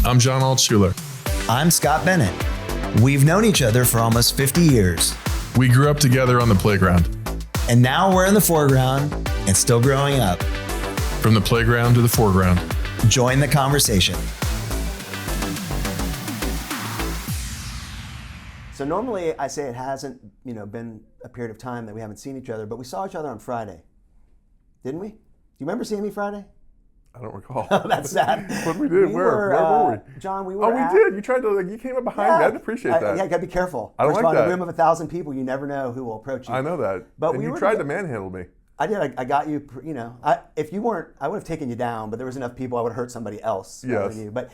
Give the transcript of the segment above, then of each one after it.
I'm John Altshuler. I'm Scott Bennett. We've known each other for almost 50 years. We grew up together on the playground. And now we're in the foreground and still growing up. From the playground to the foreground. Join the conversation. So normally I say it hasn't, been a period of time that we haven't seen each other, but we saw each other on Friday. Didn't we? Do you remember seeing me Friday? I don't recall. Oh, that's sad. What did we do? Where were we? John, we were Oh, we did. You tried to, you came up behind me. I didn't appreciate that. Yeah, you got to be careful. I don't First like of all, in that. a room of 1,000 people, you never know who will approach you. I know that. But and we you tried to manhandle me. I did. I got you, if you weren't, I would have taken you down, but there was enough people, I would have hurt somebody else. Yes. Than you. But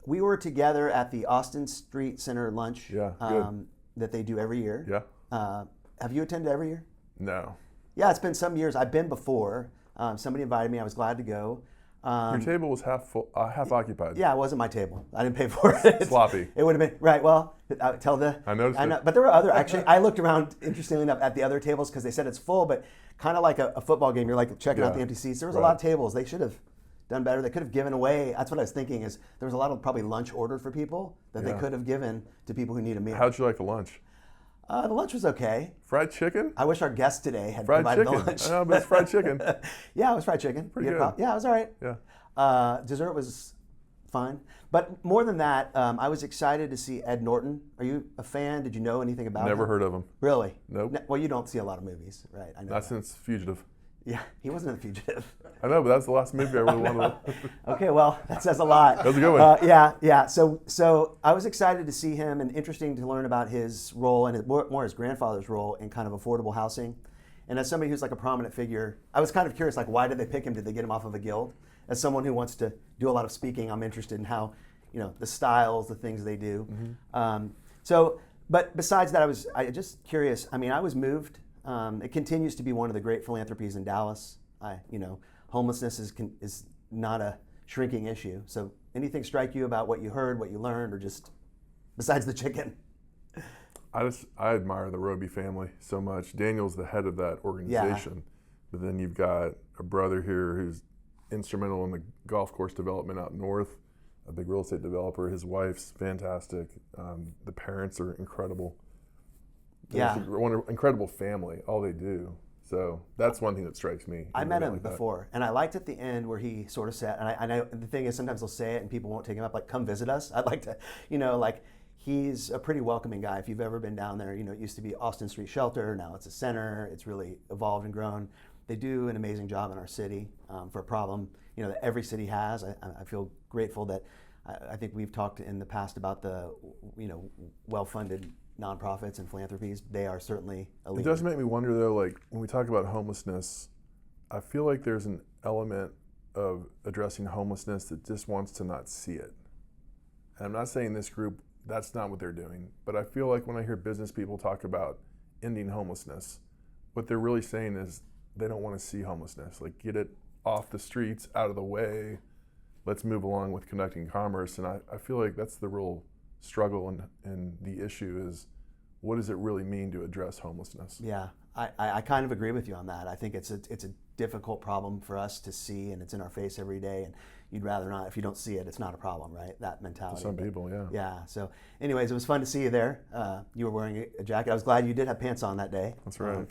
we were together at the Austin Street Center lunch that they do every year. Yeah. Have you attended every year? No. Yeah, it's been some years. I've been before. Somebody invited me. I was glad to go. Your table was half full, half occupied. Yeah, it wasn't my table. I didn't pay for it. Sloppy. It would have been, right, well, I noticed it. But there were other, actually, I looked around, interestingly enough, at the other tables because they said it's full, but kind of like a football game, you're like checking out the empty seats. There was a lot of tables. They should have done better. They could have given away, that's what I was thinking, is there was a lot of probably lunch ordered for people that they could have given to people who need a meal. How'd you like the lunch? The lunch was okay. Fried chicken? I wish our guest today had fried provided chicken. the lunch. I know, but it's fried chicken. Yeah, it was fried chicken. Pretty good. Yeah, it was all right. Yeah. Dessert was fine. But more than that, I was excited to see Ed Norton. Are you a fan? Did you know anything about him? Never heard of him. Really? Nope. Well, you don't see a lot of movies, right? I know. Not since Fugitive. Yeah, he wasn't in The Fugitive. I know, but that's the last movie I really wanted to. Okay, well, that says a lot. That was a good one. Yeah. So I was excited to see him, and interesting to learn about his role and more his grandfather's role in kind of affordable housing. And as somebody who's like a prominent figure, I was kind of curious, like, why did they pick him? Did they get him off of a guild? As someone who wants to do a lot of speaking, I'm interested in how, the styles, the things they do. Mm-hmm. But besides that, I was just curious. I mean, I was moved. It continues to be one of the great philanthropies in Dallas. Homelessness is not a shrinking issue. So anything strike you about what you heard, what you learned, or just besides the chicken? I admire the Roby family so much. Daniel's the head of that organization, but then you've got a brother here who's instrumental in the golf course development out north, a big real estate developer. His wife's fantastic. The parents are incredible. Yeah. It's an incredible family, all they do. So that's one thing that strikes me. I met him before, and I liked at the end where he sort of said, and I know the thing is sometimes they'll say it and people won't take him up, like, come visit us. I'd like to, he's a pretty welcoming guy. If you've ever been down there, it used to be Austin Street Shelter, now it's a center. It's really evolved and grown. They do an amazing job in our city for a problem, that every city has. I feel grateful that I think we've talked in the past about the, well-funded nonprofits and philanthropies. They are certainly a leader. It does make me wonder, though, like when we talk about homelessness, I feel like there's an element of addressing homelessness that just wants to not see it. And I'm not saying this group, that's not what they're doing, but I feel like when I hear business people talk about ending homelessness, what they're really saying is they don't want to see homelessness. Like, get it off the streets, out of the way. Let's move along with conducting commerce. And I feel like that's the real struggle and the issue is, what does it really mean to address homelessness? Yeah, I kind of agree with you on that. I think it's a difficult problem for us to see, and it's in our face every day, and you'd rather not. If you don't see it, it's not a problem, right? That mentality. To some people, yeah. Yeah, so anyways, it was fun to see you there. You were wearing a jacket. I was glad you did have pants on that day. That's right.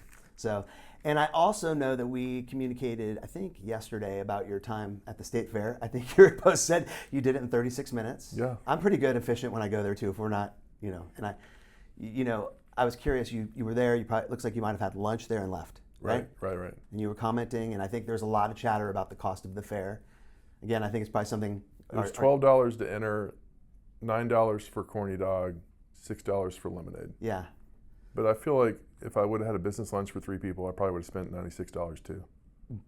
And I also know that we communicated, I think yesterday, about your time at the State Fair. I think your post said you did it in 36 minutes. Yeah. I'm pretty good, efficient when I go there too, if we're not, and I was curious, you were there, it looks like you might have had lunch there and left, right? Right. And you were commenting, and I think there's a lot of chatter about the cost of the fair. Again, I think it's probably something. It was $12 to enter, $9 for corny dog, $6 for lemonade. Yeah. But I feel like if I would have had a business lunch for 3 people, I probably would have spent $96 too.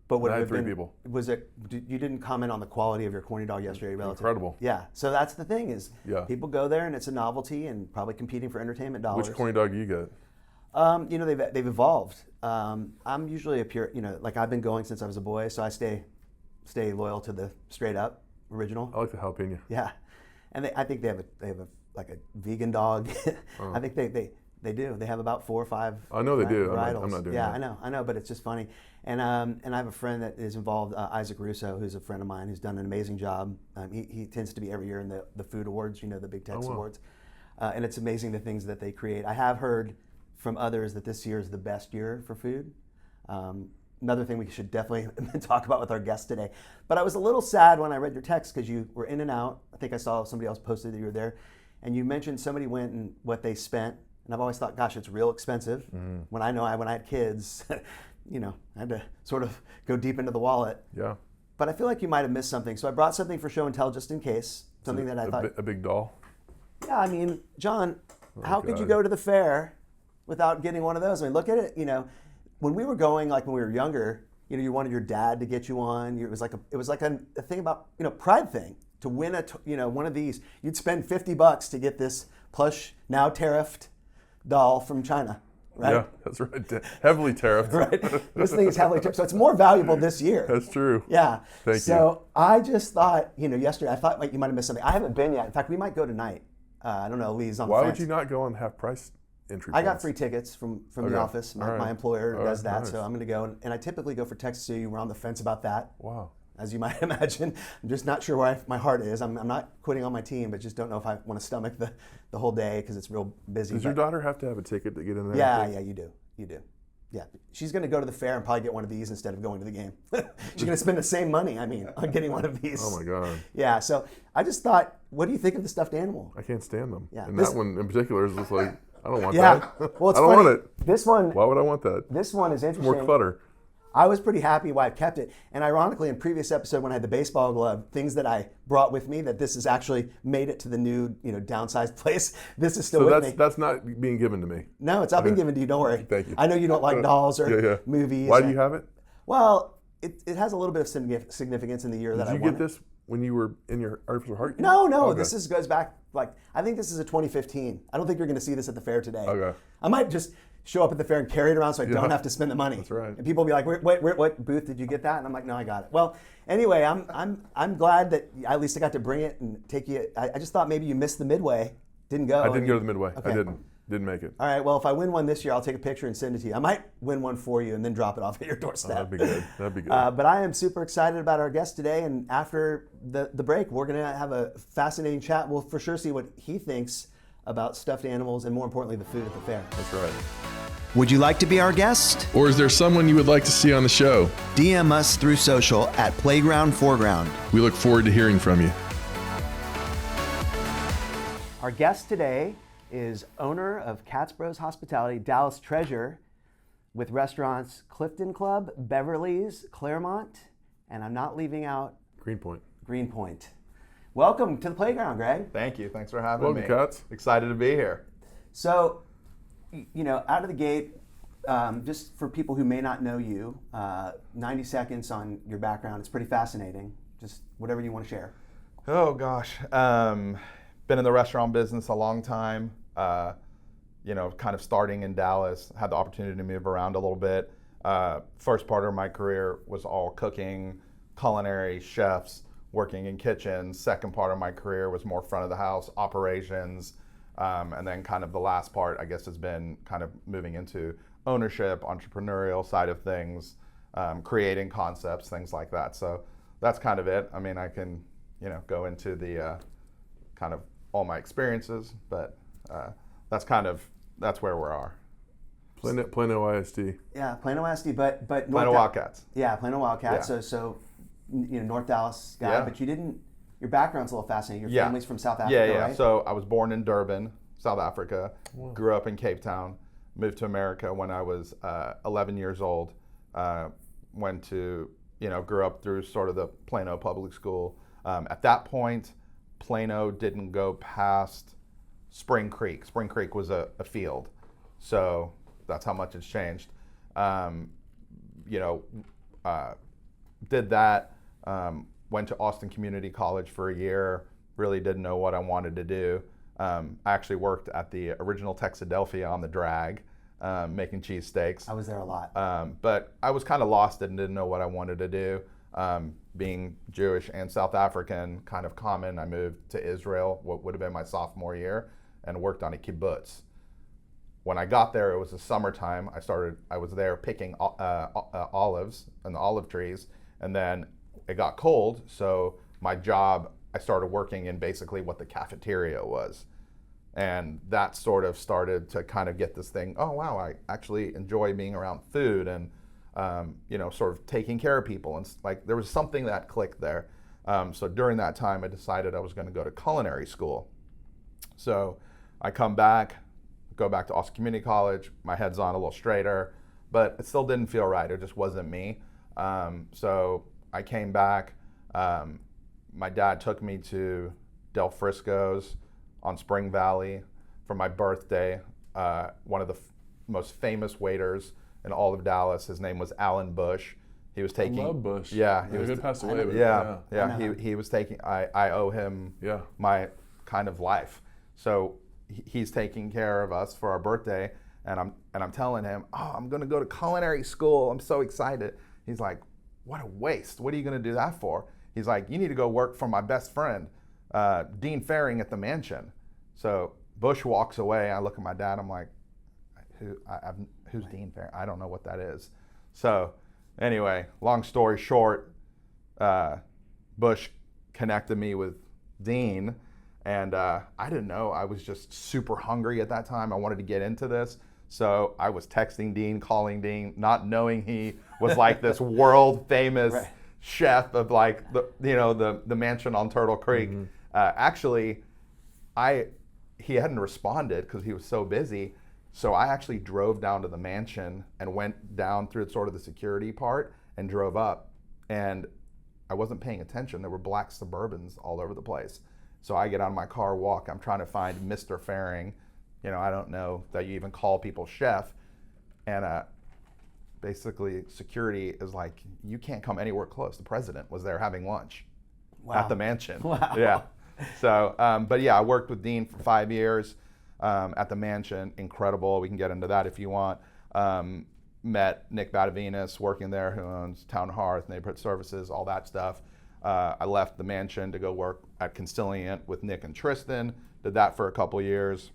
But would I it had have 3 been, people. Was it? You didn't comment on the quality of your corny dog yesterday, relative. Incredible. Yeah. So that's the thing is, people go there and it's a novelty and probably competing for entertainment dollars. Which corny dog do you get? They've evolved. I'm usually a pure, like I've been going since I was a boy, so I stay loyal to the straight up original. I like the jalapeno. Yeah, and I think they have a vegan dog. I think They do. They have about 4 or 5. I know they do. Varietals. I'm not doing yeah, that. I know, but it's just funny. And I have a friend that is involved, Isaac Russo, who's a friend of mine, who's done an amazing job. He tends to be every year in the food awards, the Big Tex Awards. And it's amazing the things that they create. I have heard from others that this year is the best year for food. Another thing we should definitely talk about with our guest today. But I was a little sad when I read your text because you were in and out. I think I saw somebody else posted that you were there. And you mentioned somebody went and what they spent. And I've always thought, gosh, it's real expensive. When I had kids, I had to sort of go deep into the wallet. Yeah. But I feel like you might have missed something. So I brought something for show and tell just in case. Something that I thought. A big doll? Yeah, I mean, John, how could you go to the fair without getting one of those? I mean, look at it, when we were going, like when we were younger, you wanted your dad to get you one. It was like a thing about, pride thing. To win one of these, you'd spend $50 to get this plush, now tariffed doll from China, right? Yeah, that's right. Heavily tariffed. Right. This thing is heavily tariffed, so it's more valuable this year. That's true. Yeah. Thank you. So I just thought, yesterday, I thought you might have missed something. I haven't been yet. In fact, we might go tonight. I don't know, Lee's on the Why fence. would you not go on half price entry I got points? free tickets from Okay. the office. My, All right. my employer All does right. that, Nice. so I'm going to go. And I typically go for Texas Zoo. We're on the fence about that. Wow. As you might imagine, I'm just not sure where my heart is. I'm not quitting on my team, but just don't know if I want to stomach the whole day because it's real busy. Does your daughter have to have a ticket to get in there? Yeah, you do. Yeah, she's going to go to the fair and probably get one of these instead of going to the game. She's going to spend the same money, on getting one of these. Oh my God. Yeah, so I just thought, what do you think of the stuffed animal? I can't stand them. Yeah. And that one in particular is just like, I don't want Yeah, that. well, it's I don't funny. want it. This one, Why would I want that? this one is interesting. More clutter. I was pretty happy why I kept it. And ironically, in previous episode when I had the baseball glove, things that I brought with me, that this has actually made it to the new, downsized place. This is still So with me. that's not being given to me. No, it's not being given to you. Don't worry. Thank you. I know you don't like dolls or movies. Why do you have it? Well, it has a little bit of significance in the year that I Did you won get this when you were in your artificial heart? No. Okay. This goes back, I think this is a 2015. I don't think you're going to see this at the fair today. Okay. I might just show up at the fair and carry it around so I don't have to spend the money. That's right. And people will be like, wait, what booth did you get that? And I'm like, no, I got it. Well, anyway, I'm glad that at least I got to bring it and take you. I just thought maybe you missed the Midway. Didn't go. I didn't go to the Midway. Okay. I didn't make it. All right, well, if I win one this year, I'll take a picture and send it to you. I might win one for you and then drop it off at your doorstep. That'd be good. But I am super excited about our guest today, and after the break, we're going to have a fascinating chat. We'll for sure see what he thinks about stuffed animals and, more importantly, the food at the fair. That's right. Would you like to be our guest? Or is there someone you would like to see on the show? DM us through social at Playground Foreground. We look forward to hearing from you. Our guest today is owner of Katz Bros Hospitality, Dallas Treasure, with restaurants Clifton Club, Beverley's, Claremont, and I'm not leaving out Greenpoint. Welcome to the playground, Greg. Thank you. Thanks for having Welcome, me. Katz. Excited to be here. So, out of the gate, just for people who may not know you, 90 seconds on your background. It's pretty fascinating. Just whatever you want to share. Oh gosh, been in the restaurant business a long time. Kind of starting in Dallas. Had the opportunity to move around a little bit. First part of my career was all cooking, culinary, chefs, working in kitchens. Second part of my career was more front of the house, operations. And then kind of the last part, I guess, has been kind of moving into ownership, entrepreneurial side of things, creating concepts, things like that. So that's kind of it. I mean, I can, go into the kind of all my experiences, but that's where we are. Plano ISD. Yeah, Plano ISD, but Plano Wildcats. Yeah, Plano Wildcats. Yeah. So North Dallas guy, Yeah. but you didn't. Your background's a little fascinating. Your family's from South Africa, yeah. right? So I was born in Durban, South Africa. Grew up in Cape Town. Moved to America when I was 11 years old. Went to, grew up through sort of the Plano public school. At that point, Plano didn't go past Spring Creek. Spring Creek was a field. So that's how much it's changed. Did that. Went to Austin Community College for a year. Really didn't know what I wanted to do. I actually worked at the original Texadelphia on the drag, making cheesesteaks. I was there a lot. But I was kind of lost and didn't know what I wanted to do. Being Jewish and South African, kind of common, I moved to Israel, what would have been my sophomore year, and worked on a kibbutz. when I got there, it was the summertime. I was there picking olives and the olive trees, and then it got cold. So my job, I started working in basically what the cafeteria was. And that sort of started to kind of get this thing, oh wow, I actually enjoy being around food and, sort of taking care of people. And like, there was something that clicked there. So during that time, I decided I was going to go to culinary school. So I go back to Austin Community College, my head's on a little straighter, but it still didn't feel right. It just wasn't me. So I came back. My dad took me to Del Frisco's on Spring Valley for my birthday. One of the most famous waiters in all of Dallas, his name was Alan Bush. He was taking. I love Bush. Yeah, he was passed away. But He was taking. I owe him my kind of life. So he's taking care of us for our birthday, and I'm telling him, oh, I'm going to go to culinary school. I'm so excited. He's like, what a waste. What are you going to do that for? He's like, you need to go work for my best friend, Dean Faring at the Mansion. So Bush walks away. I look at my dad. I'm like, who's Dean Faring? I don't know what that is. So anyway, long story short, Bush connected me with Dean, and I didn't know. I was just super hungry at that time. I wanted to get into this. So I was texting Dean, calling Dean, not knowing he was like this world famous chef of like the mansion on Turtle Creek. Mm-hmm. Actually, he hadn't responded because he was so busy. So I actually drove down to the mansion and went down through sort of the security part and drove up. And I wasn't paying attention. There were black Suburbans all over the place. So I get out of my car, walk. I'm trying to find Mr. Faring. I don't know that you even call people chef. And basically security is like, you can't come anywhere close. The president was there having lunch at the mansion. Wow. Yeah. So, but yeah, I worked with Dean for 5 years at the mansion. Incredible. We can get into that if you want. Met Nick Badavinas working there, who owns Town Hearth, Neighborhood Services, all that stuff. I left the mansion to go work at Consilient with Nick and Tristan. Did that for a couple years.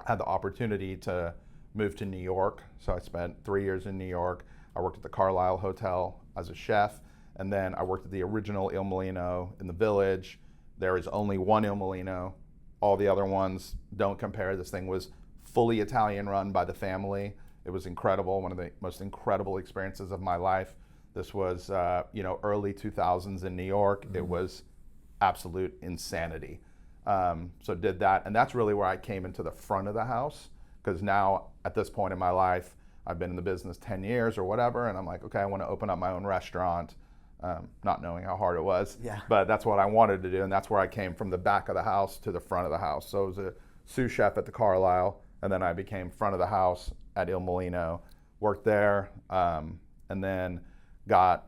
Had the opportunity to move to New York. So I spent 3 years in New York. I worked at the Carlisle Hotel as a chef. And then I worked at the original Il Mulino in the Village. There is only one Il Mulino. All the other ones don't compare. This thing was fully Italian run by the family. It was incredible, one of the most incredible experiences of my life. This was, early 2000s in New York. Mm-hmm. It was absolute insanity. So did that, and that's really where I came into the front of the house, because now at this point in my life, I've been in the business 10 years or whatever, and I'm like, okay, I want to open up my own restaurant, not knowing how hard it was, but that's what I wanted to do, and that's where I came from the back of the house to the front of the house. So I was a sous chef at the Carlisle, and then I became front of the house at Il Mulino, worked there, and then got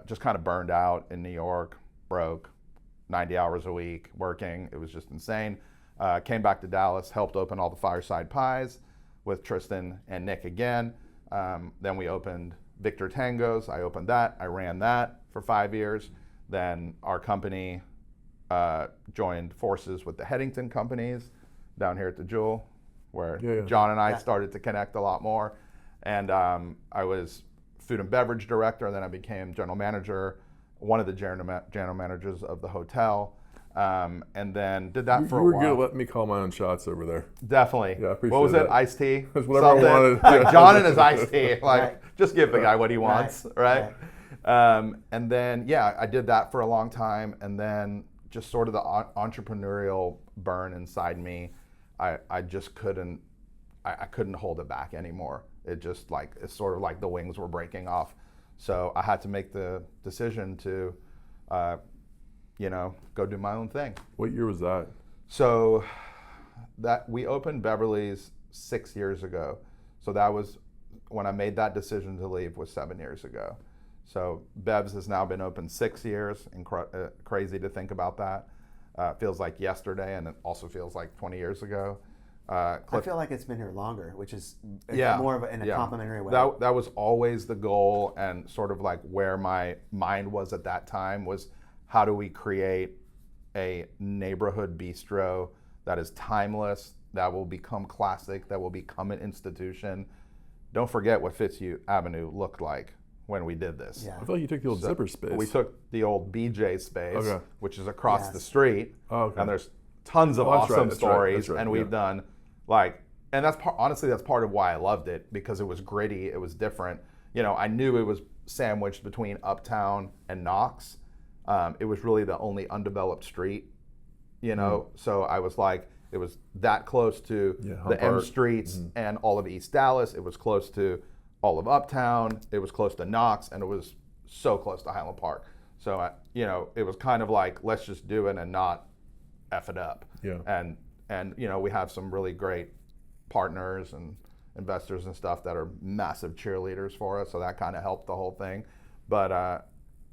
just kind of burned out in New York, broke, 90 hours a week working. It was just insane. Came back to Dallas, helped open all the Fireside Pies with Tristan and Nick again. Then we opened Victor Tango's. I opened that. I ran that for 5 years. Then our company joined forces with the Headington companies down here at the Jewel, where John and I started to connect a lot more. And I was food and beverage director, and then I became general manager, one of the general managers of the hotel, and then did that for a while. You were good at letting me call my own shots over there. Definitely. Yeah, I appreciate what was that. it? Iced tea? Whatever I wanted. Like John and his iced tea. Just give the guy what he wants, right? And then, I did that for a long time, and then just sort of the entrepreneurial burn inside me, I just couldn't, I couldn't hold it back anymore. It just it's sort of like the wings were breaking off. So I had to make the decision to, go do my own thing. What year was that? So that we opened Beverley's 6 years ago. So that was when I made that decision to leave, was 7 years ago. So Bev's has now been open 6 years. Crazy to think about that. Feels like yesterday, and it also feels like 20 years ago. I feel like it's been here longer, which is more of in a complimentary way. That was always the goal, and sort of like where my mind was at that time was, how do we create a neighborhood bistro that is timeless, that will become classic, that will become an institution. Don't forget what Fitzhugh Avenue looked like when we did this. Yeah. I feel like you took the old zipper space. We took the old BJ space, Okay. which is across Yes. the street, Oh, okay. and there's tons of Oh, that's right, awesome that's right, stories, that's right, and we've yeah. done like, and that's honestly that's part of why I loved it, because it was gritty, it was different. You know, I knew it was sandwiched between Uptown and Knox. It was really the only undeveloped street, you know, so I was like, it was that close to Yeah, the M Humpart. streets and all of East Dallas. It was close to all of Uptown. It was close to Knox, and it was so close to Highland Park. So, you know, it was kind of like, let's just do it and not F it up. Yeah. And you know, we have some really great partners and investors and stuff that are massive cheerleaders for us. So that kind of helped the whole thing. But,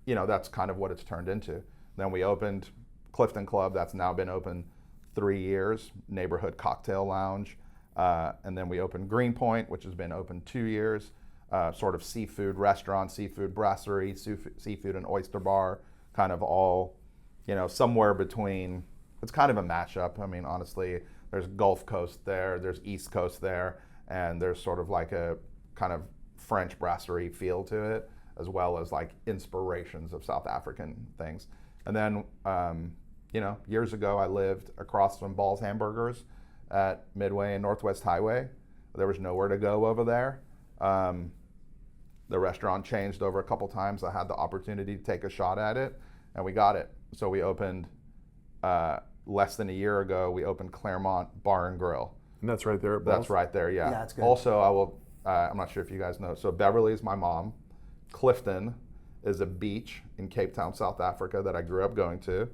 you know, that's kind of what it's turned into. Then we opened Clifton Club. That's now been open 3 years, neighborhood cocktail lounge. And then we opened Greenpoint, which has been open 2 years, sort of seafood restaurant, seafood brasserie, seafood and oyster bar, kind of all, you know, somewhere between. It's kind of a mashup. I mean, honestly, there's Gulf Coast there, there's East Coast there, and there's sort of like a kind of French brasserie feel to it, as well as like inspirations of South African things. And then, you know, years ago I lived across from Ball's Hamburgers at Midway and Northwest Highway. There was nowhere to go over there. The restaurant changed over a couple times. I had the opportunity to take a shot at it, and we got it. So we opened, less than a year ago, we opened Claremont Bar and Grill. And that's right there at Balls? That's right there, yeah. Yeah, it's good. Also, I will, I'm not sure if you guys know, so Beverley is my mom. Clifton is a beach in Cape Town, South Africa that I grew up going to.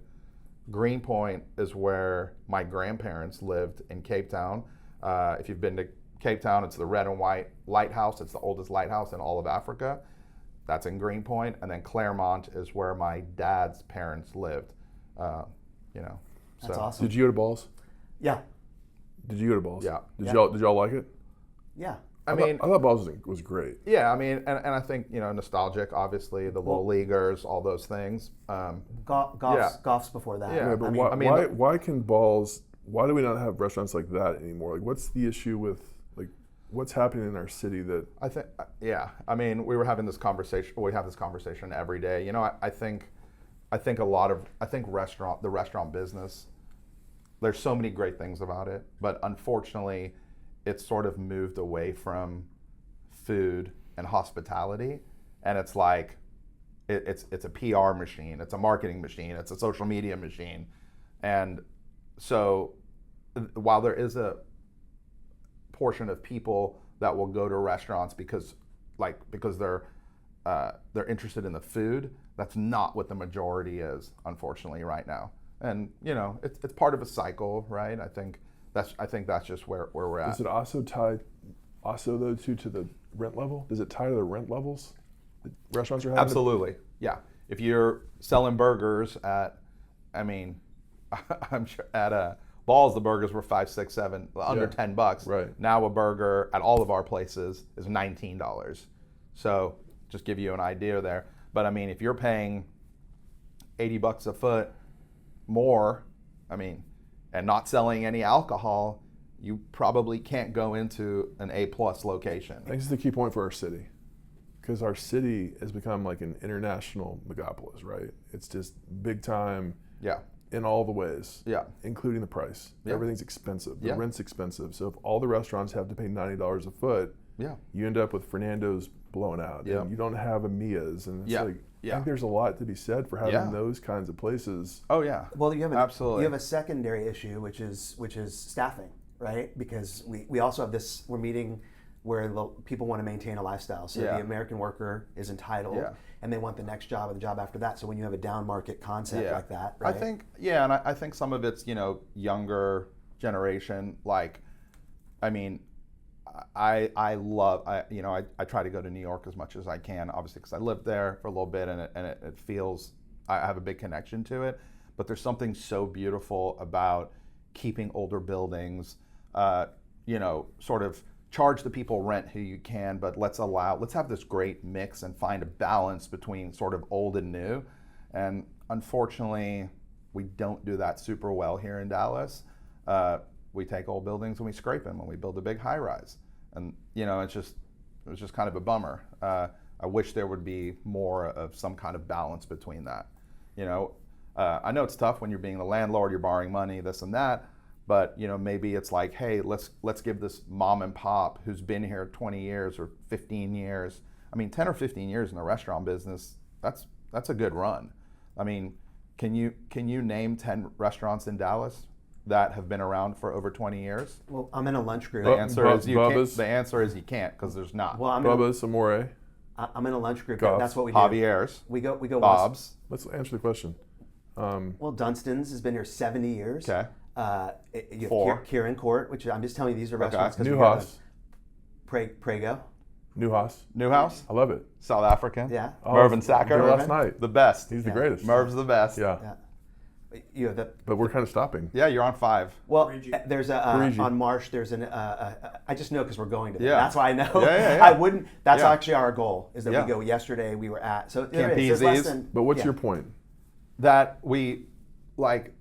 Greenpoint is where my grandparents lived in Cape Town. If you've been to Cape Town, it's the red and white lighthouse. It's the oldest lighthouse in all of Africa. That's in Greenpoint. And then Claremont is where my dad's parents lived. You know, That's so. awesome. Did you go to Balls? Yeah. Did you go to Balls? Yeah. Did Yeah. y'all like it? Yeah. I mean, I thought Balls was great. yeah, I mean, and I think, you know, nostalgic, obviously, the little leaguers, all those things. Golf's before that. Yeah. Yeah, but I mean, why can Balls? Why do we not have restaurants like that anymore? Like, what's the issue with like what's happening in our city that? I think, yeah. I mean, we were having this conversation. We have this conversation every day. You know, I think the restaurant business. There's so many great things about it, but unfortunately, it's sort of moved away from food and hospitality, and it's like, it's a PR machine, it's a marketing machine, it's a social media machine, and so while there is a portion of people that will go to restaurants because they're interested in the food, that's not what the majority is, unfortunately, right now. And you know, it's part of a cycle, right? I think that's just where we're at. Does it also tie, though, to the rent level? Does it tie to the rent levels that restaurants are having? Absolutely, yeah. If you're selling burgers at, I mean, I'm sure at Balls, the burgers were $5, $6, $7, under $10. Right. Now a burger at all of our places is $19. So just give you an idea there. But I mean, if you're paying $80 a foot more, I mean, and not selling any alcohol, you probably can't go into an A+ location. I think this is the key point for our city, because our city has become like an international megapolis, right? It's just big time. Yeah. In all the ways, Yeah. including the price. Yeah. Everything's expensive. The Yeah. rent's expensive. So if all the restaurants have to pay $90 a foot, Yeah. you end up with Fernando's blown out. Yeah. And you don't have a Mia's. And it's Yeah. like, I Yeah. think there's a lot to be said for having Yeah. those kinds of places. Oh yeah. well, you have Absolutely. you have a secondary issue, which is staffing, right? Because we also have this. We're meeting where people want to maintain a lifestyle. So Yeah. the American worker is entitled, Yeah. and they want the next job or the job after that. So when you have a down market concept like that, right? I think, yeah, and I think some of it's, you know, younger generation. Like, I mean, I try to go to New York as much as I can, obviously, because I lived there for a little bit, and it feels, I have a big connection to it. But there's something so beautiful about keeping older buildings, you know, sort of charge the people rent who you can, but let's have this great mix and find a balance between sort of old and new. And unfortunately, we don't do that super well here in Dallas. we take old buildings and we scrape them and we build a big high rise. And it was just kind of a bummer. I wish there would be more of some kind of balance between that. I know it's tough when you're being the landlord, you're borrowing money, this and that, but maybe it's like, hey, let's give this mom and pop who's been here 20 years or 15 years. I mean, 10 or 15 years in the restaurant business, that's a good run. I mean, can you name 10 restaurants in Dallas that have been around for over 20 years? Well, I'm in a lunch group. The answer is you can't. Bubba's. The answer is you can't, because there's not. Well, Bubba's, Amore, I'm in a lunch group. Goff's, That's what we do. Javier's, We go. Bob's. Let's answer the question. Well, Dunstan's has been here 70 years. Okay. You have 4. Kieran Court, which I'm just telling you, these are restaurants. 'cause we Newhouse. got Prego. Newhouse. I love it. South African. Yeah. Mervyn Sacker. There last night. The best. He's the greatest. Merv's the best. Yeah. Yeah. You have the. But we're kind of stopping. Yeah, you're on 5. Well, there's a Parigi. on Marsh. There's an. I just know because we're going to. Them. Yeah. That's why I know. Yeah. I wouldn't. That's Yeah. actually our goal. Is that Yeah. we go. Yesterday we were at. So there Can't is. There's beat less these. than. But what's yeah. your point? That we, like,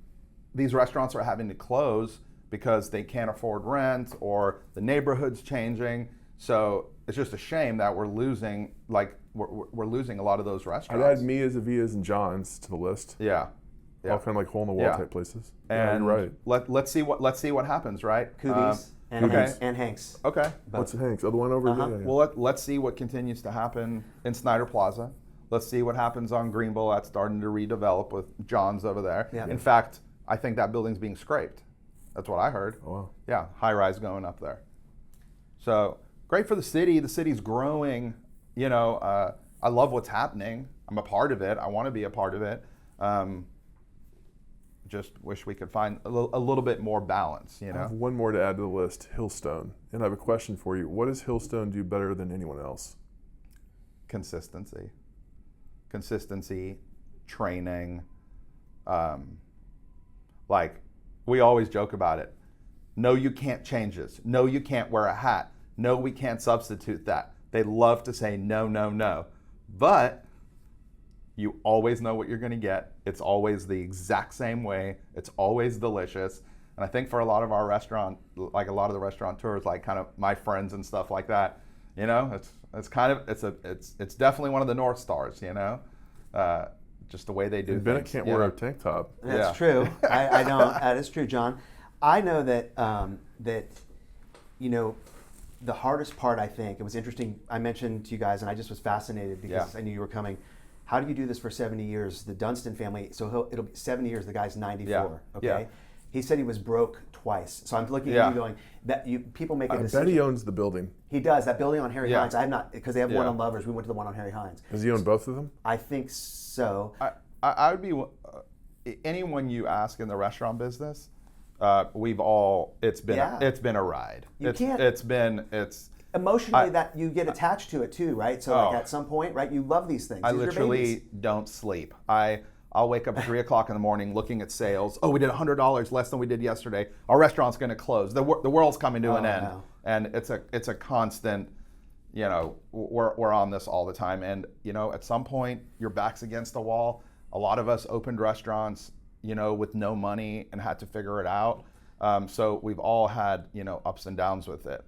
these restaurants are having to close because they can't afford rent or the neighborhood's changing. So it's just a shame that we're losing, we're losing a lot of those I'd restaurants. add Mia's, Avia's, and John's to the list. Yeah. All kind of like hole in the wall Yeah. type places. And you're right. let's see what happens, right? Cooties and okay. Hanks. And Hanks. Okay. What's it, Hanks? Oh, the one over Uh-huh. there. Yeah. Well, let's see what continues to happen in Snyder Plaza. Let's see what happens on Greenville. That's starting to redevelop with John's over there. Yeah. In fact, I think that building's being scraped. That's what I heard. Oh, wow. Yeah, high rise going up there. So great for the city. The city's growing. I love what's happening. I'm a part of it. I want to be a part of it. Just wish we could find a little bit more balance. I have one more to add to the list, Hillstone. And I have a question for you. What does Hillstone do better than anyone else? Consistency, training. Like we always joke about it. No, you can't change this. No, you can't wear a hat. No, we can't substitute that. They love to say no, no, no. But you always know what you're going to get. It's always the exact same way. It's always delicious. And I think for a lot of our restaurant, like a lot of the restaurateurs, like kind of my friends and stuff like that, it's kind of it's definitely one of the North Stars, just the way they do And Bennett things. can't wear a tank top. That's Yeah. true. I know that is true, John. I know that the hardest part. I think it was interesting. I mentioned to you guys, and I just was fascinated because Yeah. I knew you were coming. How do you do this for 70 years? The Dunstan family. So it'll be 70 years. The guy's 94. Yeah. Okay. Yeah. He said he was broke twice. So I'm looking Yeah. at you going that people make a I decision. bet he owns the building. He does that building on Harry Yeah. Hines. I have not because they have one Yeah. on Lovers. We went to the one on Harry Hines. Does he own both of them? I think so. I would be anyone you ask in the restaurant business. It's been a ride. You can't- It's Emotionally, that you get attached to it too, right? So like Oh. at some point, right, you love these things. I These are your literally babies. don't sleep. I'll wake up at 3:00 in the morning looking at sales. Oh, we did $100 less than we did yesterday. Our restaurant's going to close. The world's coming to an end, no. and it's a constant. We're on this all the time, and at some point your back's against the wall. A lot of us opened restaurants, with no money and had to figure it out. So we've all had ups and downs with it.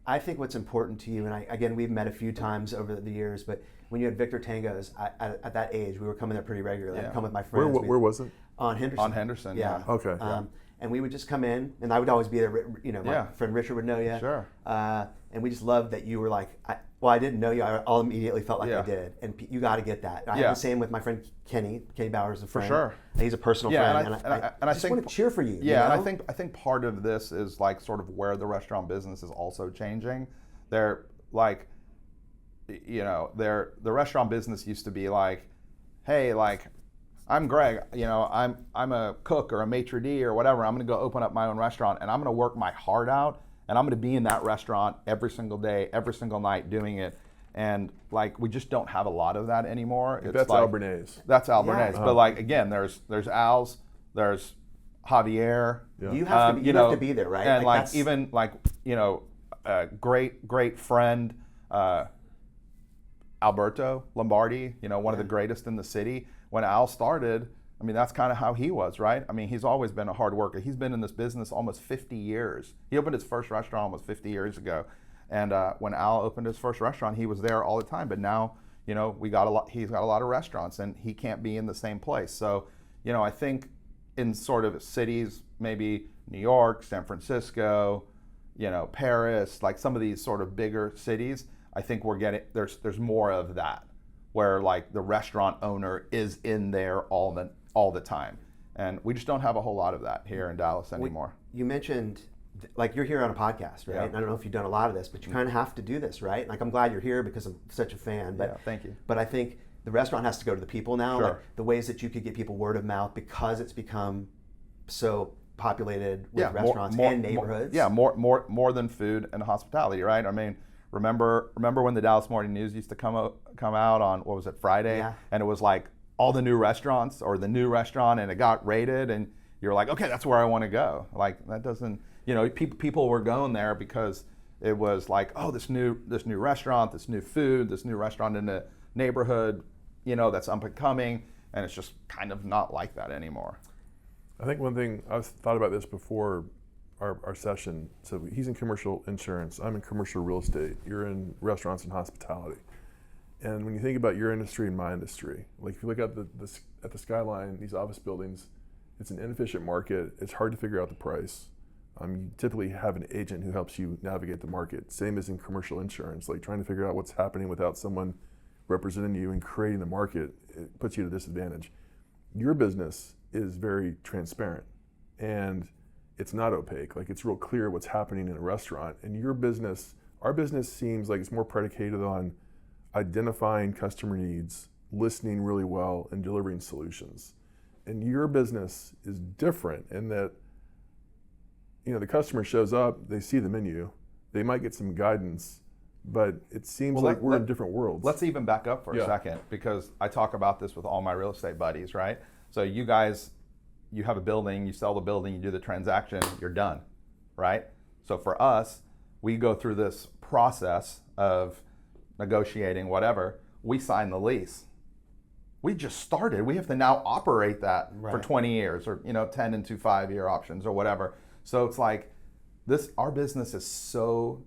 I think what's important to you, and again, we've met a few times over the years, but when you had Victor Tango's, at that age, we were coming there pretty regularly. Yeah. I'd come with my friends. Where was it? On Henderson. On Henderson, yeah. Okay. And we would just come in, and I would always be there. My Yeah. friend Richard would know you. Sure. And we just loved that you were like, I didn't know you. I immediately felt like Yeah. I did. And you got to get that. I Yeah. have the same with my friend Kenny. Kenny Bauer's a friend. sure. He's a personal Yeah, friend. and I just think- want to cheer for you. Yeah, you and know? I think part of this is like sort of where the restaurant business is also changing. They're like, the restaurant business used to be like, hey, like, I'm Greg, I'm a cook or a maitre d' or whatever. I'm going to go open up my own restaurant and I'm going to work my heart out and I'm going to be in that restaurant every single day, every single night doing it. And like, we just don't have a lot of that anymore. It's That's like, Albernaise. That's Albernaise. Yeah. But like, again, there's Al's, there's Javier. Yeah. You have to be there, right? And like that's- even like a great friend, Alberto Lombardi, one of the greatest in the city. When Al started, I mean, that's kind of how he was, right? I mean, he's always been a hard worker. He's been in this business almost 50 years. He opened his first restaurant almost 50 years ago. And when Al opened his first restaurant, he was there all the time. But now, you know, he's got a lot of restaurants, and he can't be in the same place. So, you know, I think in sort of cities, maybe New York, San Francisco, you know, Paris, like some of these sort of bigger cities, I think we're getting, there's more of that, where like the restaurant owner is in there all the time. And we just don't have a whole lot of that here in Dallas anymore. You mentioned, like, you're here on a podcast, right? Yeah. And I don't know if you've done a lot of this, but you kind of have to do this, right? Like, I'm glad you're here because I'm such a fan. But, yeah, thank you. But I think the restaurant has to go to the people now. Sure. Like, the ways that you could get people word of mouth because it's become so populated with restaurants and neighborhoods. More than food and hospitality, right? I mean, remember when the Dallas Morning News used to come out on, what was it, Friday? Yeah. And it was like all the new restaurants or the new restaurant, and it got rated, and you're like, okay, that's where I want to go. Like, that doesn't, you know, people were going there because it was like, oh, this new restaurant, this new food, this new restaurant in the neighborhood, you know, that's up and coming, and it's just kind of not like that anymore. I think one thing, I've thought about this before our session. So he's in commercial insurance, I'm in commercial real estate, you're in restaurants and hospitality. And when you think about your industry and my industry, like if you look at the skyline, these office buildings, it's an inefficient market, it's hard to figure out the price. You typically have an agent who helps you navigate the market. Same as in commercial insurance, like trying to figure out what's happening without someone representing you and creating the market, it puts you at a disadvantage. Your business is very transparent and it's not opaque. Like, it's real clear what's happening in a restaurant. And your business, our business, seems like it's more predicated on identifying customer needs, listening really well, and delivering solutions. And your business is different in that, you know, the customer shows up, they see the menu, they might get some guidance, but it seems like we're in different worlds. Let's even back up for a second, because I talk about this with all my real estate buddies, right? So you guys, you have a building, you sell the building, you do the transaction, you're done, right? So for us, we go through this process of negotiating whatever, we sign the lease. We just started, we have to now operate that for 20 years, or, you know, 10 into 5-year options or whatever. So it's like our business is so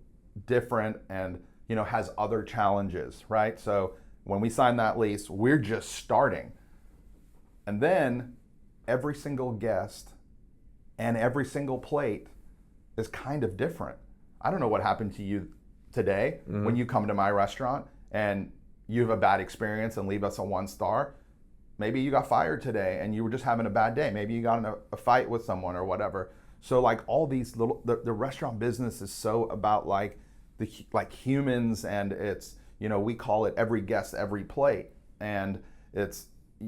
different and, you know, has other challenges, right? So when we sign that lease, we're just starting. And then every single guest and every single plate is kind of different. I don't know what happened to you today when you come to my restaurant and you have a bad experience and leave us a 1 star. Maybe you got fired today and you were just having a bad day. Maybe you got in a fight with someone or whatever. So like all these little, the restaurant business is so about like humans, and it's, you know, we call it every guest, every plate. And it's,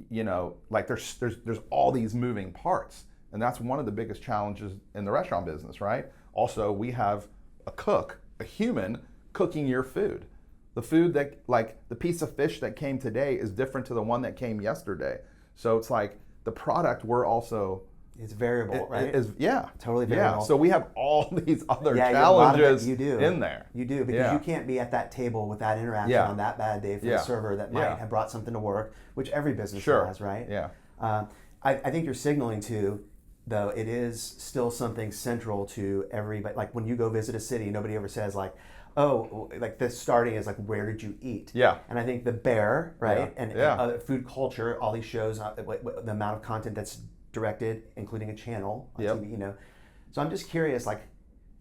you know, like there's all these moving parts. And that's one of the biggest challenges in the restaurant business, right? Also, we have a cook, a human, cooking your food. The food that, like the piece of fish that came today is different to the one that came yesterday. So it's like the product, we're also... It's variable, right? Totally variable. Yeah, so we have all these other challenges challenges in there. You do, because you can't be at that table with that interaction on that bad day for the server that might have brought something to work, which every business has, right? Yeah. I think you're signaling to, though, it is still something central to everybody. Like when you go visit a city, nobody ever says like, oh, like this starting is like, where did you eat? Yeah. And I think The Bear, right? And other food culture, all these shows, the amount of content that's directed, including a channel on TV, you know. So I'm just curious, like,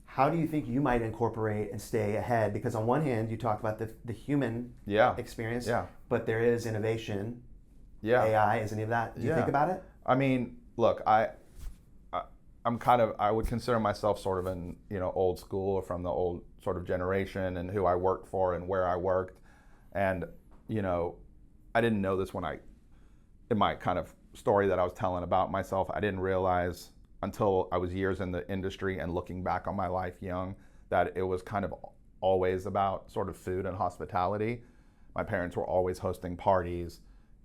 how do you think you might incorporate and stay ahead? Because on one hand, you talk about the human experience, but there is innovation, AI, is any of that? Do you think about it? I mean, look, I'm kind of, I would consider myself sort of in, you know, old school, or from the old sort of generation, and who I worked for and where I worked. And, you know, I didn't know this in my kind of story that I was telling about myself, I didn't realize until I was years in the industry and looking back on my life young, that it was kind of always about sort of food and hospitality. My parents were always hosting parties.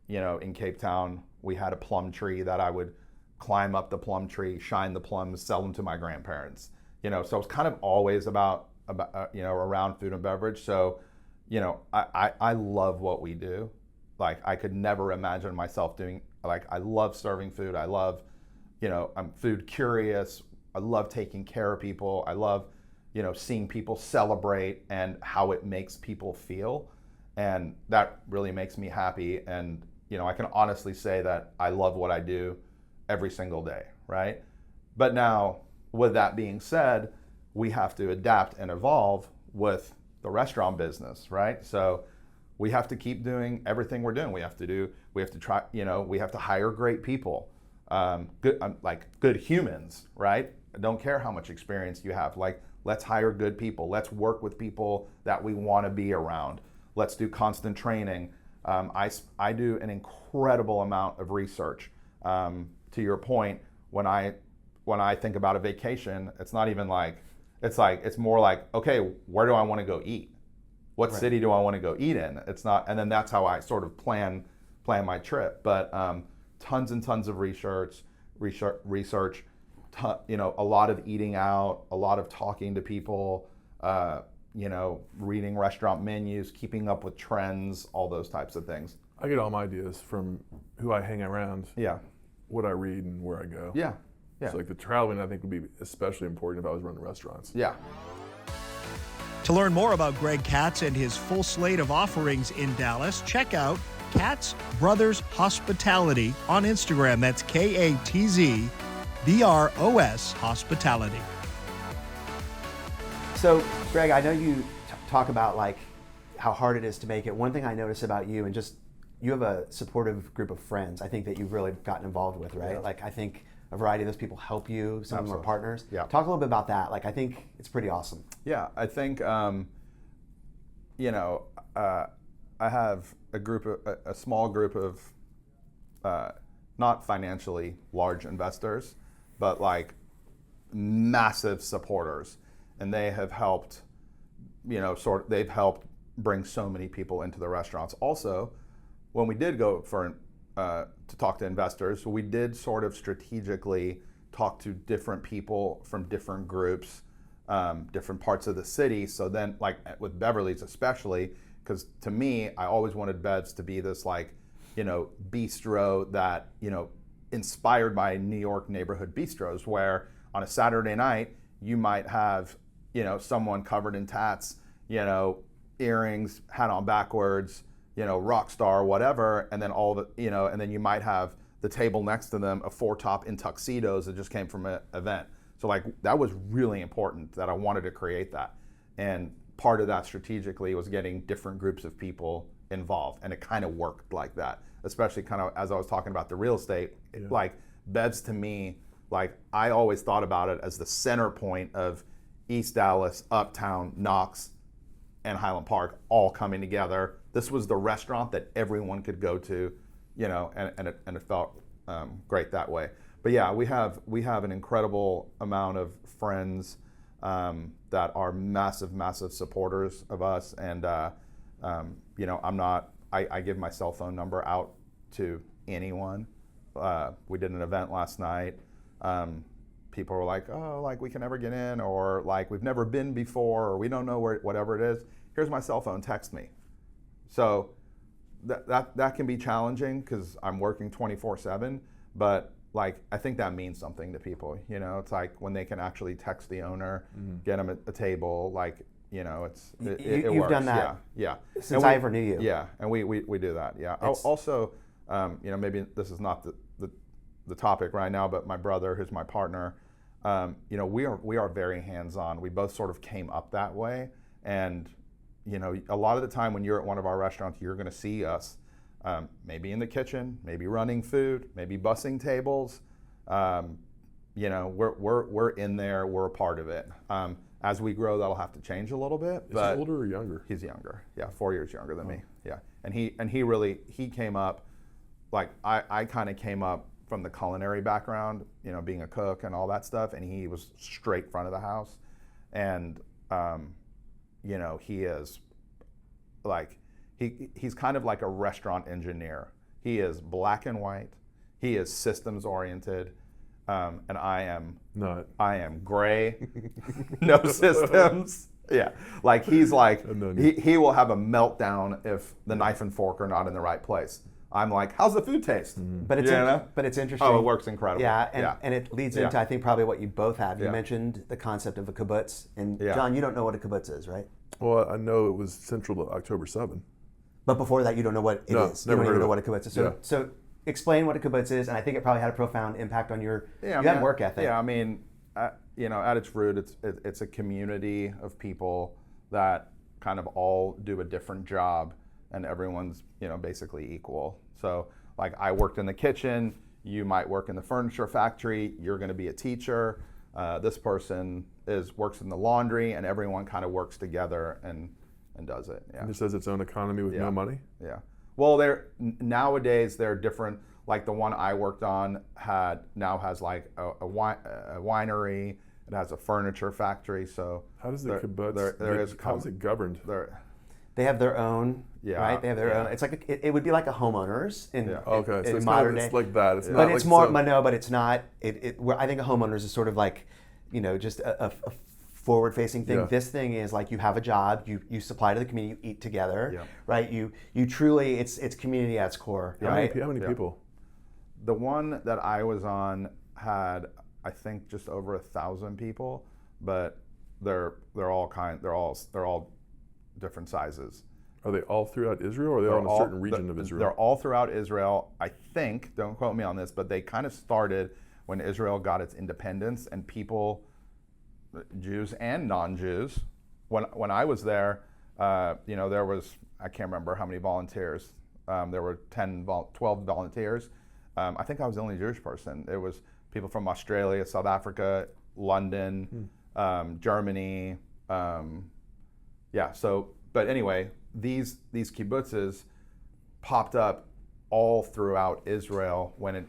You know, in Cape Town, we had a plum tree that I would climb up the plum tree, shine the plums, sell them to my grandparents. You know, so it's kind of always about you know, around food and beverage. So, you know, I love what we do. Like, I could never imagine myself doing I love serving food. I love, I'm food curious. I love taking care of people. I love, seeing people celebrate and how it makes people feel. And that really makes me happy. And, I can honestly say that I love what I do every single day, right? But now, with that being said, we have to adapt and evolve with the restaurant business, right? So we have to keep doing everything we're doing. We have to hire great people, good humans, right? I don't care how much experience you have. Let's hire good people. Let's work with people that we want to be around. Let's do constant training. I do an incredible amount of research. To your point, when I think about a vacation, it's not even it's more like, okay, where do I want to go eat? What city do I want to go eat in? It's not, and then that's how I sort of plan my trip. But tons and tons of research, a lot of eating out, a lot of talking to people, reading restaurant menus, keeping up with trends, all those types of things. I get all my ideas from who I hang around, what I read, and where I go. Yeah. So the traveling, I think, would be especially important if I was running restaurants. Yeah. To learn more about Greg Katz and his full slate of offerings in Dallas, check out Katz Bros Hospitality on Instagram. That's KATZ BROS Hospitality. So, Greg, I know you talk about how hard it is to make it. One thing I notice about you, and just you have a supportive group of friends, I think, that you've really gotten involved with, right? Yeah. I think a variety of those people help you. Some of them are partners. Yeah. Talk a little bit about that. I think it's pretty awesome. Yeah, I think, I have a small group of not financially large investors, but massive supporters. And they have helped, they've helped bring so many people into the restaurants. Also, when we did go to talk to investors, we did sort of strategically talk to different people from different groups, different parts of the city. So then, with Beverley's especially, because to me, I always wanted Bev's to be this bistro that, inspired by New York neighborhood bistros, where on a Saturday night, you might have, someone covered in tats, earrings, hat on backwards, rock star, whatever, and then and then you might have the table next to them of 4 top in tuxedos that just came from an event. So that was really important, that I wanted to create that. And part of that strategically was getting different groups of people involved, and it kind of worked like that, especially kind of as I was talking about the real estate. Yeah. Bev's to me, I always thought about it as the center point of East Dallas, Uptown, Knox, and Highland Park all coming together. This was the restaurant that everyone could go to, and it felt great that way. But yeah, we have an incredible amount of friends that are massive supporters of us, and I give my cell phone number out to anyone. We did an event last night. People were like, oh, we can never get in, or we've never been before, or we don't know where, whatever it is. Here's my cell phone, text me. So that can be challenging because I'm working 24/7, but I think that means something to people. It's when they can actually text the owner, get them a table, it You've works. Done that yeah. Since I ever knew you. Yeah, and we do that, yeah. Also, maybe this is not the topic right now, but my brother, who's my partner, we are very hands-on. We both sort of came up that way, and a lot of the time when you're at one of our restaurants, you're going to see us maybe in the kitchen, maybe running food, maybe bussing tables. We're in there. We're a part of it. As we grow, that'll have to change a little bit. Is he older or younger? He's younger. Yeah, 4 years younger than me. Yeah, and he came up I kind of came up from the culinary background, being a cook and all that stuff, and he was straight front of the house, and he is he's kind of like a restaurant engineer. He is black and white. He is systems oriented, and I am not. I am gray, no systems. Yeah, he's he will have a meltdown if the knife and fork are not in the right place. I'm like, how's the food taste? But it's You know? but it's interesting. Oh, it works incredible. Yeah, and it leads into I think probably what you both have. You Yeah. mentioned the concept of a kibbutz, and Yeah. John, you don't know what a kibbutz is, right? Well, I know it was central to October 7. But before that, you don't know what it No, is. You never don't heard even of know it. what a kibbutz is. So, Yeah. so explain what a kibbutz is, and I think it probably had a profound impact on your Yeah, you have work ethic. Yeah, I mean, you know, at its root, it's a community of people that kind of all do a different job, and everyone's, you know, basically equal. So, like, I worked in the kitchen. You might work in the furniture factory. You're going to be a teacher. This person works in the laundry, and everyone kind of works together and does it. Yeah. It just has its own economy with no money. Yeah. Well, nowadays they're different. Like the one I worked on now has like a winery. It has a furniture factory. So How does the kibbutz? How is it governed? They have their own, right? They have their own. It's like it would be like a homeowner's in Okay, so in it's modern not, day. it's like that. It's not But like it's more. so- No, but it's not. I think a homeowner's is sort of like, you know, just a forward-facing thing. Yeah. This thing is like you have a job, you supply to the community, you eat together, Yeah. right? You truly, it's community at its core, right? How many people? The one that I was on had, I think, just over 1,000 people, but they're all different sizes. Are they all throughout Israel, or are they all in a certain region of Israel? They're all throughout Israel. I think, don't quote me on this, but they kind of started when Israel got its independence, and people, Jews and non-Jews, when I was there, you know, there was, I can't remember how many volunteers. There were 12 volunteers. I think I was the only Jewish person. It was people from Australia, South Africa, London, Germany. But anyway, these kibbutzes popped up all throughout Israel when it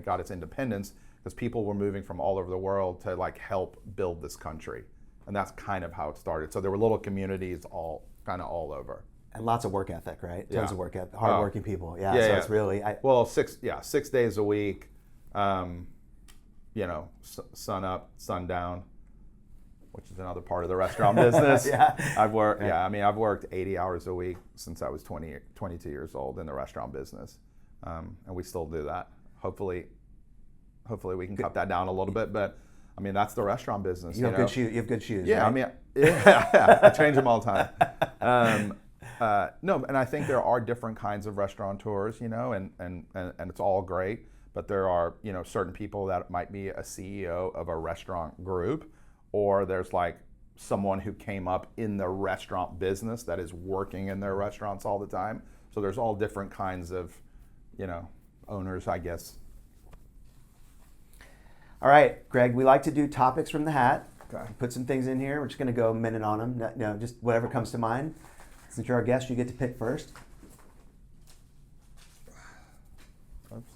got its independence, because people were moving from all over the world to like help build this country, and that's kind of how it started. So there were little communities all over. And lots of work ethic, right? Tons Yeah. of work ethic, hardworking people. Yeah, Yeah, so yeah. it's really. 6 days a week, you know, sun up, sun down, which is another part of the restaurant business. I've worked 80 hours a week since I was 22 years old in the restaurant business, and we still do that. Hopefully we can cut that down a little bit, but I mean, that's the restaurant business. You have good shoes. You have good shoes. Yeah, right? I mean, I change them all the time. No, and I think there are different kinds of restaurateurs, you know, and it's all great. But there are, you know, certain people that might be a CEO of a restaurant group, or there's like someone who came up in the restaurant business that is working in their restaurants all the time. So there's all different kinds of, you know, owners, I guess. All right, Greg, we like to do topics from the hat. Okay. Put some things in here. We're just going to go a minute on them. No, just whatever comes to mind. Since you're our guest, you get to pick first. Oops.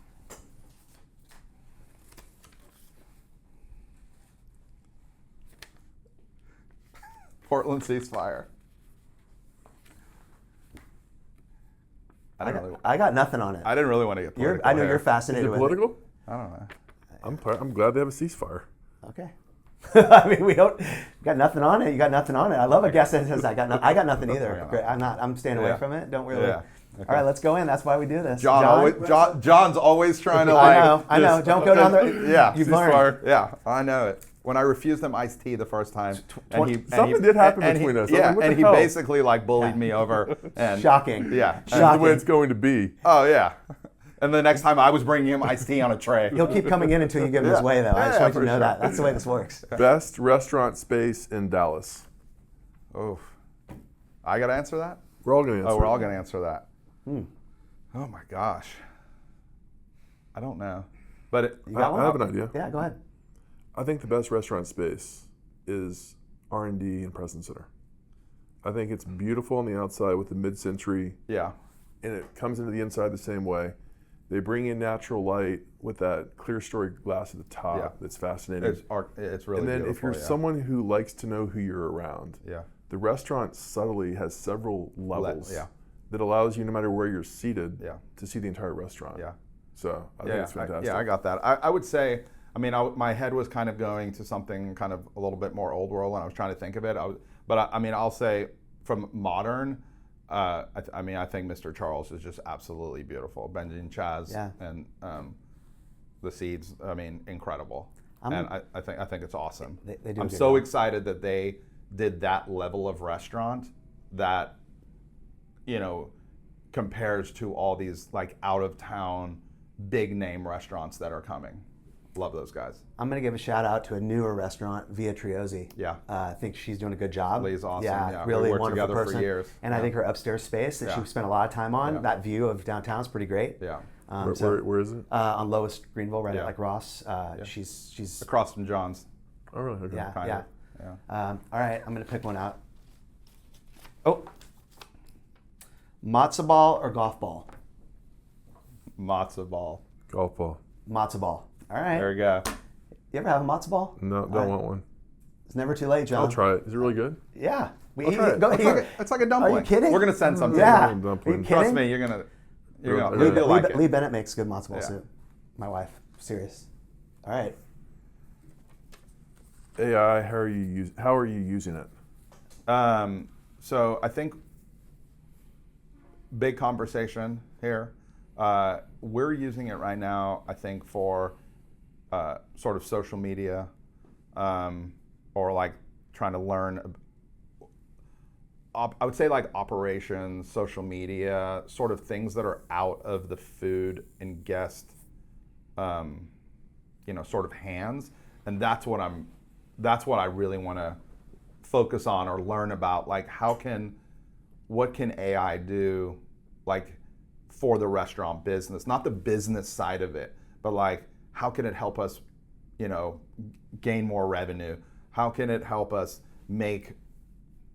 Portland ceasefire. I got nothing on it. I didn't really want to get political. I know here. you're Is fascinated it with political? I don't know. I'm glad they have a ceasefire. it. Okay. I mean, we got nothing on it. You got nothing on it. I love a guest that says I got nothing either. Great. I'm staying away from it. Don't really. Yeah. Okay. All right, let's go in. That's why we do this. John's always trying to I know. Don't go down there. Yeah, You've ceasefire. learned. Yeah, I know it. When I refused him iced tea the first time, Something did happen between us. I'm like, what and the he hell? basically like bullied me over. And Shocking. Yeah. This is the way it's going to be. Oh yeah. And the next time I was bringing him iced tea on a tray. He'll keep coming in until you give him his way, though. I just want you for to know sure. that. That's the way this works. Best restaurant space in Dallas. Oh, I got to answer that? We're all going to answer. Oh, we're all going to answer that. Oh my gosh. I don't know. But You got one? I have an idea. Yeah, go ahead. I think the best restaurant space is R&D and Presence Center. I think it's beautiful on the outside with the mid-century, yeah. and it comes into the inside the same way. They bring in natural light with that clear story glass at the top. Yeah. That's fascinating. It's really And then beautiful. if you're yeah. someone who likes to know who you're around, Yeah. the restaurant subtly has several levels yeah. that allows you, no matter where you're seated, Yeah. to see the entire restaurant. Yeah. So I think it's fantastic. I got that. I would say, I mean, my head was kind of going to something kind of a little bit more old world when I was trying to think of it. I'll say from modern, I mean, I think Mr. Charles is just absolutely beautiful. Benji and Chaz and the Seeds. I mean, incredible. And I think it's awesome. They do I'm so excited that they did that level of restaurant that, you know, compares to all these like out of town big name restaurants that are coming. Love those guys. I'm going to give a shout out to a newer restaurant, Via Triozzi. Yeah. I think she's doing a good job. Lee's awesome. Yeah, We really worked wonderful together person. for years. And I think her upstairs space that she spent a lot of time on, that view of downtown is pretty great. Yeah. Where is it? On Lowest Greenville, right at like Ross. She's across from John's. Oh, really? Okay. Yeah, Kind yeah. of. Yeah. All right, I'm going to pick one out. Oh. Matzo ball or golf ball? Matzo ball. Golf ball. Matzo ball. All right. There we go. You ever have a matzo ball? No, don't want one. It's never too late, John. I'll try it. Is it really good? Yeah. I'll try it. It's like a dumpling. Are you kidding? We're gonna send something. Yeah. Dumpling. Are you kidding? Trust me, you're gonna Lee- you'll like it. Lee Bennett makes good matzo ball Yeah. soup. My wife. Serious. All right. AI. How are you using it? So I think big conversation here. We're using it right now, I think, for sort of social media or like trying to learn. I would say like operations, social media, sort of things that are out of the food and guest, sort of hands, and that's what I really want to focus on or learn about. Like, what can AI do, like, for the restaurant business? Not the business side of it, but like, how can it help us, gain more revenue? How can it help us make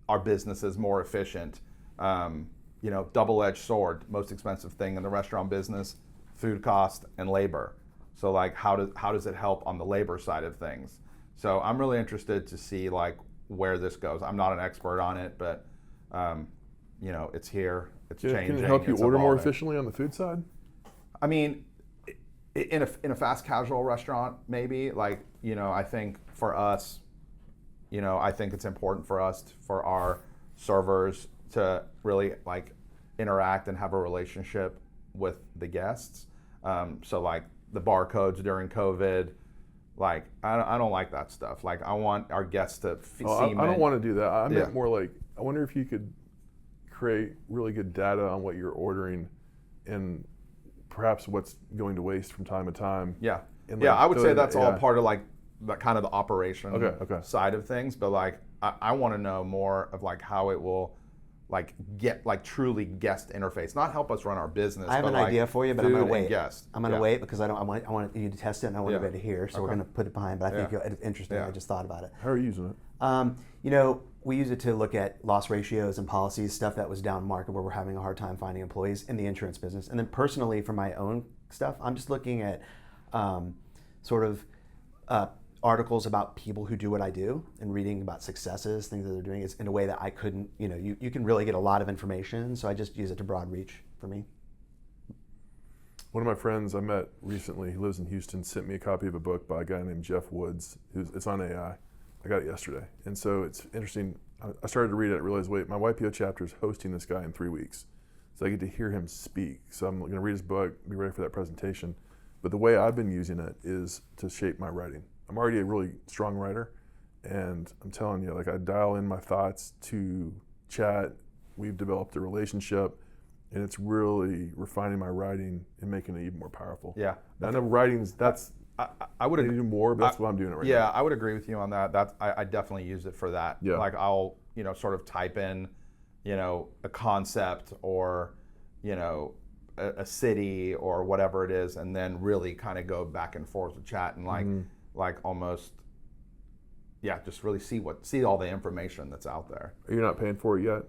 our businesses more efficient? Double-edged sword, most expensive thing in the restaurant business, food cost and labor. So like, how does it help on the labor side of things? So I'm really interested to see like where this goes. I'm not an expert on it, but it's here. It's changing. Can it help you it's order more evolving. efficiently on the food side? I mean, in a fast casual restaurant, maybe. Like, I think for us, I think it's important for us, for our servers to really like interact and have a relationship with the guests. So like the barcodes during COVID, like I don't like that stuff. Like, I want our guests to see. I don't want to do that. I meant Yeah. more like, I wonder if you could create really good data on what you're ordering and perhaps what's going to waste from time to time. Yeah. And Yeah, like, I would say yeah. that's all part of like the kind of the operation Okay. side of things. But like, I want to know more of like how it will like get like truly guest interface, not help us run our business. I have but an like idea for you, but I'm food going to and wait. guest. I'm going to Yeah. wait because I want you to test it and I want Yeah. everybody to hear. So we're Okay. going to put it behind. But I think Yeah. it's interesting. Yeah. I just thought about it. How are you using it? We use it to look at loss ratios and policies, stuff that was down market where we're having a hard time finding employees in the insurance business. And then personally, for my own stuff, I'm just looking at articles about people who do what I do and reading about successes, things that they're doing. It's in a way that I couldn't, you can really get a lot of information. So I just use it to broad reach for me. One of my friends I met recently, he lives in Houston, sent me a copy of a book by a guy named Jeff Woods. It's on AI. I got it yesterday. And so it's interesting. I started to read it, realized, wait, my YPO chapter is hosting this guy in 3 weeks. So I get to hear him speak. So I'm going to read his book, be ready for that presentation. But the way I've been using it is to shape my writing. I'm already a really strong writer. And I'm telling you, like, I dial in my thoughts to chat. We've developed a relationship. And it's really refining my writing and making it even more powerful. Yeah. I know writing's, I would I need to do more, but that's what I'm doing it right now. Yeah, I would agree with you on that. I definitely use it for that. Yeah. Like, I'll sort of type in a concept or a city or whatever it is, and then really kind of go back and forth with chat and like almost just really see all the information that's out there. You're not paying for it yet?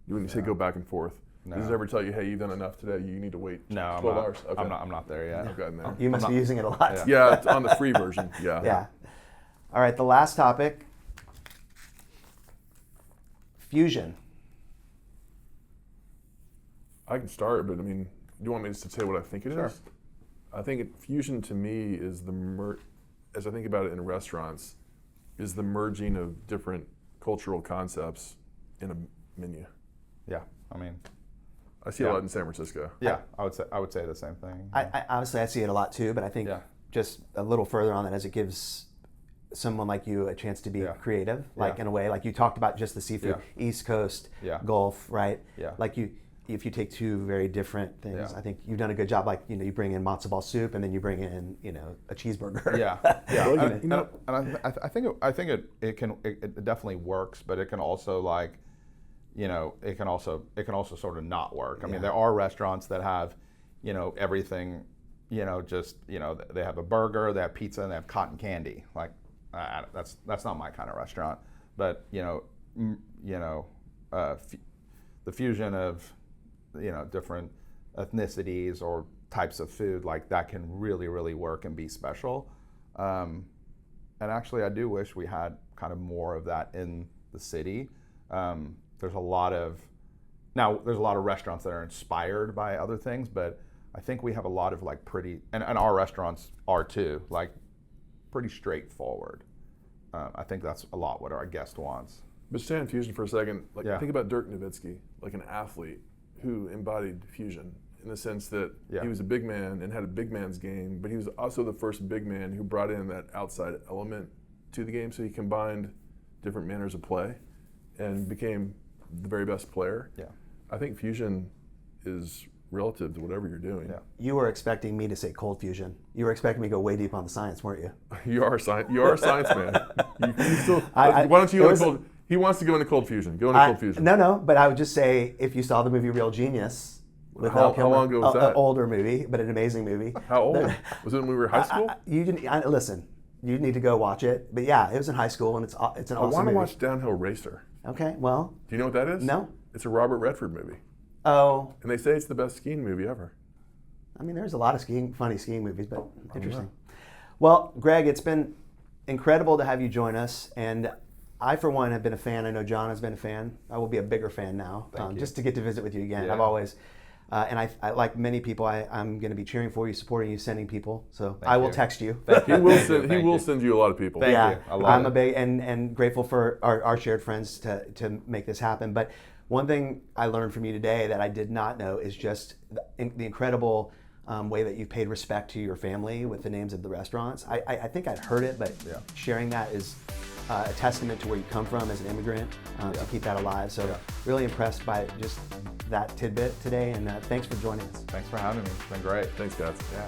When you say go back and forth, No. does it ever tell you, hey, you've done enough today, you need to wait 12 No, hours? Okay. I'm not there yet. Okay, man. You must be using it a lot. Yeah, it's on the free version. Yeah. Yeah. All right, the last topic, fusion. I can start, but I mean, do you want me just to say what I think it is? Sure. I think fusion to me is as I think about it in restaurants, is the merging of different cultural concepts in a menu. Yeah. I mean, I see a lot in San Francisco. yeah, I would say the same thing. I honestly, I see it a lot too, but I think just a little further on that, as it gives someone like you a chance to be creative, like in a way, like you talked about just the seafood, East Coast, Gulf, right? Yeah. Like if you take two very different things, I think you've done a good job. Like, you bring in matzo ball soup, and then you bring in, a cheeseburger. I think it definitely works, but it can also it can also sort of not work. I mean, there are restaurants that have, everything, they have a burger, they have pizza, and they have cotton candy. Like, that's not my kind of restaurant. But the fusion of different ethnicities or types of food, like that can really, really work and be special. And actually, I do wish we had kind of more of that in the city. There's a lot of restaurants that are inspired by other things, but I think we have a lot of like pretty, and our restaurants are too, like pretty straightforward. I think that's a lot what our guest wants. But stay on fusion for a second. Think about Dirk Nowitzki, like an athlete who embodied fusion in the sense that he was a big man and had a big man's game, but he was also the first big man who brought in that outside element to the game. So he combined different manners of play and became the very best player. Yeah, I think fusion is relative to whatever you're doing. Yeah. You were expecting me to say cold fusion. You were expecting me to go way deep on the science, weren't you? You are a science man. You still, why don't you cold? He wants to go into cold fusion. Go into cold fusion. No, but I would just say, if you saw the movie Real Genius, with how long ago was that? An older movie, but an amazing movie. How old? Was it when we were in high school? Listen, you need to go watch it. But yeah, it was in high school, and it's an awesome movie. I want to watch Downhill Racer. Okay, well. Do you know what that is? No. It's a Robert Redford movie. Oh. And they say it's the best skiing movie ever. I mean, there's a lot of funny skiing movies, but interesting. Well, Greg, it's been incredible to have you join us, and I, for one, have been a fan. I know John has been a fan. I will be a bigger fan now, just to get to visit with you again. Yeah. I've always, and I like many people, I'm going to be cheering for you, supporting you, sending people. So I will text you. He will send you a lot of people. Thank you. I'm a big and grateful for our shared friends to make this happen. But one thing I learned from you today that I did not know is just the incredible way that you've paid respect to your family with the names of the restaurants. I think I'd heard it, but sharing that is a testament to where you come from as an immigrant to keep that alive. So really impressed by just that tidbit today, and thanks for joining us. Thanks for having me. It's been great. Thanks, guys. Yeah.